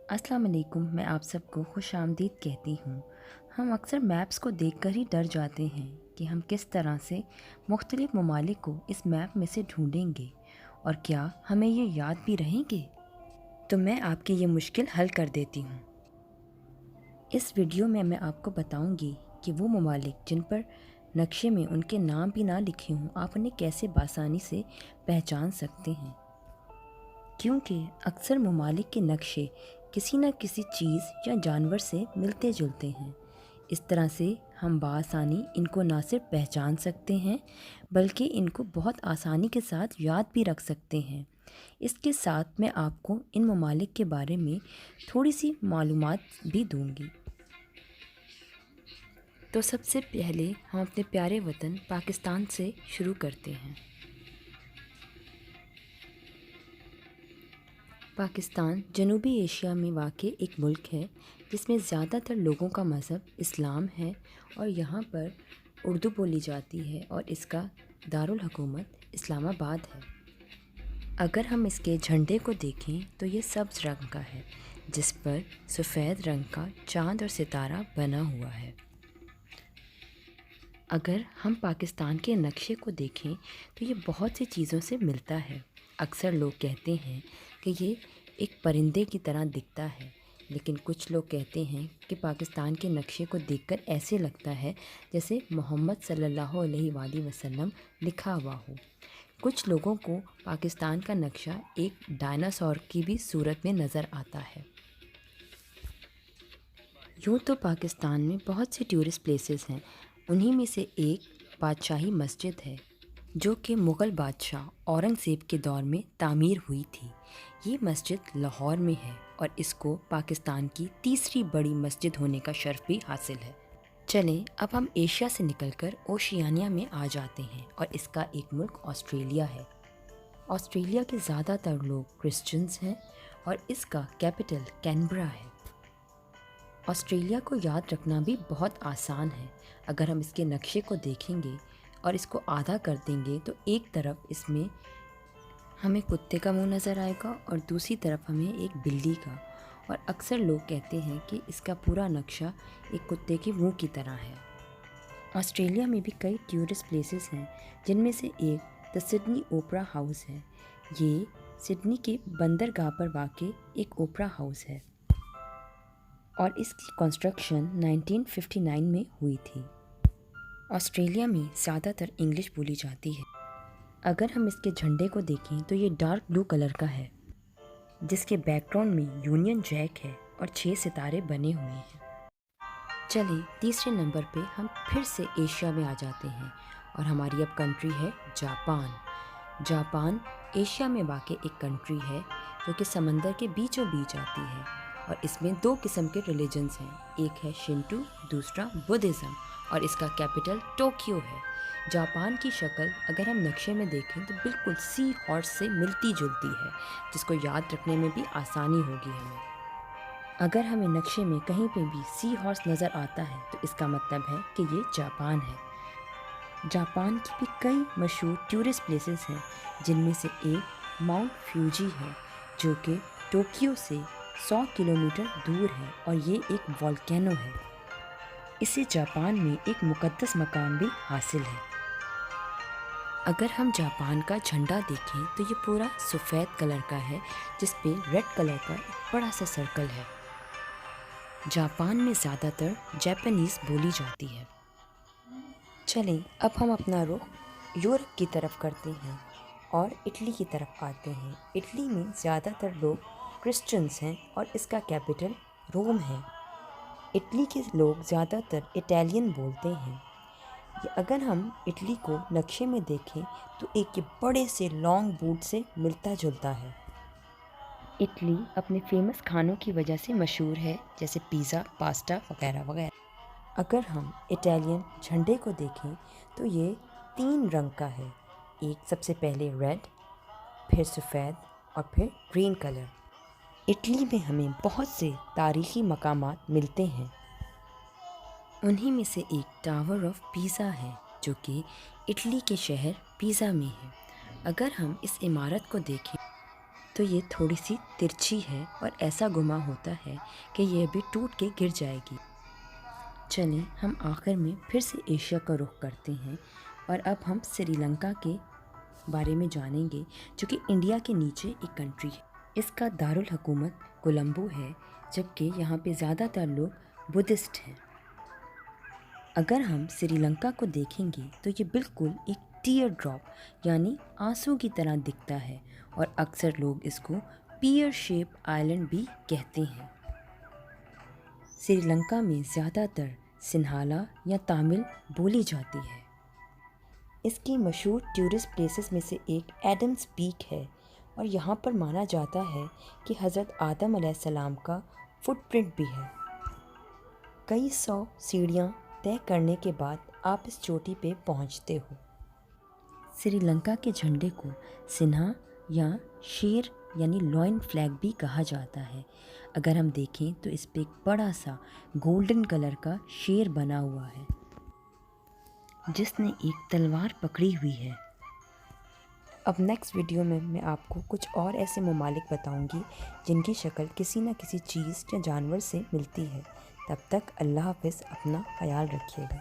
अस्सलाम वालेकुम। मैं आप सबको खुश आमदीद कहती हूँ। हम अक्सर मैप्स को देखकर ही डर जाते हैं कि हम किस तरह से मुख्तलिफ़ ममालिक को इस मैप में से ढूंढेंगे और क्या हमें ये याद भी रहेंगे। तो मैं आपकी ये मुश्किल हल कर देती हूँ। इस वीडियो में मैं आपको बताऊँगी कि वो ममालिक जिन पर नक्शे में उनके नाम भी ना लिखे हों, आप उन्हें कैसे बासानी से पहचान सकते हैं। क्योंकि अक्सर ममालिक के नक्शे किसी न किसी चीज़ या जानवर से मिलते जुलते हैं। इस तरह से हम बआसानी इनको ना सिर्फ पहचान सकते हैं बल्कि इनको बहुत आसानी के साथ याद भी रख सकते हैं। इसके साथ मैं आपको इन ममालिक के बारे में थोड़ी सी मालूमात भी दूंगी। तो सबसे पहले हम अपने प्यारे वतन पाकिस्तान से शुरू करते हैं। पाकिस्तान जनूबी एशिया में वाक़ एक मुल्क है जिसमें ज़्यादातर लोगों का मज़हब इस्लाम है और यहाँ पर उर्दू बोली जाती है और इसका दारुल हुकूमत इस्लामाबाद है। अगर हम इसके झंडे को देखें तो ये सब्ज़ रंग का है जिस पर सफ़ेद रंग का चाँद और सितारा बना हुआ है। अगर हम पाकिस्तान के नक्शे को देखें तो ये बहुत सी चीज़ों से मिलता है। अक्सर लोग कहते हैं कि ये एक परिंदे की तरह दिखता है, लेकिन कुछ लोग कहते हैं कि पाकिस्तान के नक्शे को देखकर ऐसे लगता है जैसे मोहम्मद सल्लल्लाहु अलैहि वसल्लम लिखा हुआ हो। कुछ लोगों को पाकिस्तान का नक्शा एक डायनासोर की भी सूरत में नज़र आता है। यूँ तो पाकिस्तान में बहुत से टूरिस्ट प्लेसेस हैं, उन्हीं में से एक बादशाही मस्जिद है जो कि मुग़ल बादशाह औरंगज़ेब के दौर में तामीर हुई थी। ये मस्जिद लाहौर में है और इसको पाकिस्तान की तीसरी बड़ी मस्जिद होने का शर्फ भी हासिल है। चलें अब हम एशिया से निकलकर ओशियानिया में आ जाते हैं और इसका एक मुल्क ऑस्ट्रेलिया है। ऑस्ट्रेलिया के ज़्यादातर लोग क्रिश्चियंस हैं और इसका कैपिटल कैनबरा है। ऑस्ट्रेलिया को याद रखना भी बहुत आसान है। अगर हम इसके नक्शे को देखेंगे और इसको आधा कर देंगे तो एक तरफ इसमें हमें कुत्ते का मुंह नज़र आएगा और दूसरी तरफ हमें एक बिल्ली का, और अक्सर लोग कहते हैं कि इसका पूरा नक्शा एक कुत्ते के मुंह की तरह है। ऑस्ट्रेलिया में भी कई टूरिस्ट प्लेसेस हैं जिनमें से एक द सिडनी ओपरा हाउस है। ये सिडनी के बंदरगाह पर वाक़ एक ओपरा हाउस है और इसकी कंस्ट्रक्शन 1959 में हुई थी। ऑस्ट्रेलिया में ज़्यादातर इंग्लिश बोली जाती है। अगर हम इसके झंडे को देखें तो ये डार्क ब्लू कलर का है जिसके बैकग्राउंड में यूनियन जैक है और 6 सितारे बने हुए हैं। चलिए तीसरे नंबर पे हम फिर से एशिया में आ जाते हैं और हमारी अब कंट्री है जापान। जापान एशिया में वाक़ एक कंट्री है जो कि समंदर के बीचों बीच आती है और इसमें 2 किस्म के रिलीजन्स हैं, एक है शिंटो, दूसरा बुद्धिज़्म, और इसका कैपिटल टोक्यो है। जापान की शक्ल अगर हम नक्शे में देखें तो बिल्कुल सी हॉर्स से मिलती जुलती है, जिसको याद रखने में भी आसानी होगी हमें। अगर हमें नक्शे में कहीं पे भी सी हॉर्स नज़र आता है तो इसका मतलब है कि ये जापान है। जापान की भी कई मशहूर टूरिस्ट प्लेसेस हैं जिनमें से एक माउंट फ्यूजी है जो कि टोक्यो से 100 किलोमीटर दूर है और ये एक वोल्केनो है। इसे जापान में एक मुक़द्दस मकाम भी हासिल है। अगर हम जापान का झंडा देखें तो ये पूरा सफ़ेद कलर का है जिस पे रेड कलर का एक बड़ा सा सर्कल है। जापान में ज़्यादातर जापानीज़ बोली जाती है। चलें अब हम अपना रुख यूरोप की तरफ करते हैं और इटली की तरफ आते हैं। इटली में ज़्यादातर लोग क्रिश्चियंस हैं और इसका कैपिटल रोम है। इटली के लोग ज़्यादातर इटालियन बोलते हैं। अगर हम इटली को नक्शे में देखें तो एक ये बड़े से लॉन्ग बूट से मिलता जुलता है। इटली अपने फेमस खानों की वजह से मशहूर है, जैसे पिज़्ज़ा, पास्ता वगैरह वगैरह। अगर हम इटालियन झंडे को देखें तो ये 3 रंग का है, एक सबसे पहले रेड, फिर सफ़ेद और फिर ग्रीन कलर। इटली में हमें बहुत से तारीख़ी मकामात मिलते हैं, उन्हीं में से एक टावर ऑफ पिज़ा है जो कि इटली के शहर पिज़ा में है। अगर हम इस इमारत को देखें تو یہ تھوڑی سی ترچھی ہے اور ایسا گمان ہوتا ہے کہ یہ بھی ٹوٹ کے گر جائے گی۔ چلیں ہم آخر میں پھر سے ایشیا کا رخ کرتے ہیں اور اب ہم سری لنکا کے بارے میں جانیں گے، جو کہ انڈیا کے نیچے ایک کنٹری ہے۔ اس کا دارالحکومت کولمبو ہے، جبکہ یہاں پہ زیادہ تر لوگ بدھسٹ ہیں۔ اگر ہم سری لنکا کو دیکھیں گے تو یہ بالکل ایک ٹیئر ڈراپ یعنی آنسو کی طرح دکھتا ہے، اور اکثر لوگ اس کو پیئر شیپ آئلینڈ بھی کہتے ہیں۔ سری لنکا میں زیادہ تر سنہالا یا تامل بولی جاتی ہے۔ اس کی مشہور ٹورسٹ پلیسز میں سے ایک ایڈمز پیک ہے، اور یہاں پر مانا جاتا ہے کہ حضرت آدم علیہ السلام کا فٹ پرنٹ بھی ہے۔ کئی 100 سیڑھیاں طے کرنے کے بعد آپ اس چوٹی پہ پہنچتے ہو۔ سری لنکا کے جھنڈے کو سنہا یا شیر یعنی لائن فلیگ بھی کہا جاتا ہے۔ اگر ہم دیکھیں تو اس پہ ایک بڑا سا گولڈن کلر کا شیر بنا ہوا ہے، جس نے ایک تلوار پکڑی ہوئی ہے۔ اب نیکسٹ ویڈیو میں آپ کو کچھ اور ایسے ممالک بتاؤں گی جن کی شکل کسی نہ کسی چیز یا جانور سے ملتی ہے۔ تب تک اللہ حافظ، اپنا خیال رکھیے گا۔